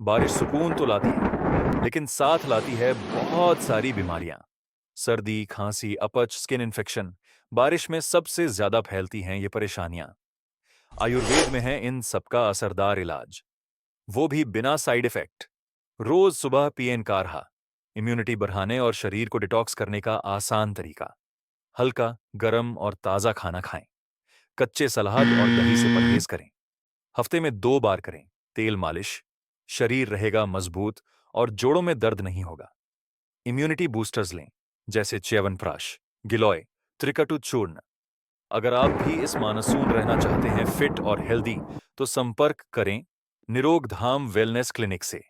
बारिश सुकून तो लाती है, लेकिन साथ लाती है बहुत सारी बीमारियां। सर्दी, खांसी, अपच, स्किन इन्फेक्शन। बारिश में सबसे ज्यादा फैलती हैं ये परेशानियां। आयुर्वेद में है इन सबका असरदार इलाज, वो भी बिना साइड इफेक्ट। रोज सुबह पिएं काढ़ा, इम्यूनिटी बढ़ाने और शरीर को डिटॉक्स करने का आसान तरीका। हल्का, गरम और ताजा खाना खाएं। कच्चे सलाद और दही से परहेज करें। हफ्ते में 2 बार करें। तेल मालिश। शरीर रहेगा मजबूत और जोड़ों में दर्द नहीं होगा। इम्यूनिटी बूस्टर्स लें, जैसे च्यवनप्राश, गिलोय, त्रिकटु चूर्ण। अगर आप भी इस मानसून रहना चाहते हैं फिट और हेल्दी, तो संपर्क करें निरोग धाम वेलनेस क्लिनिक से।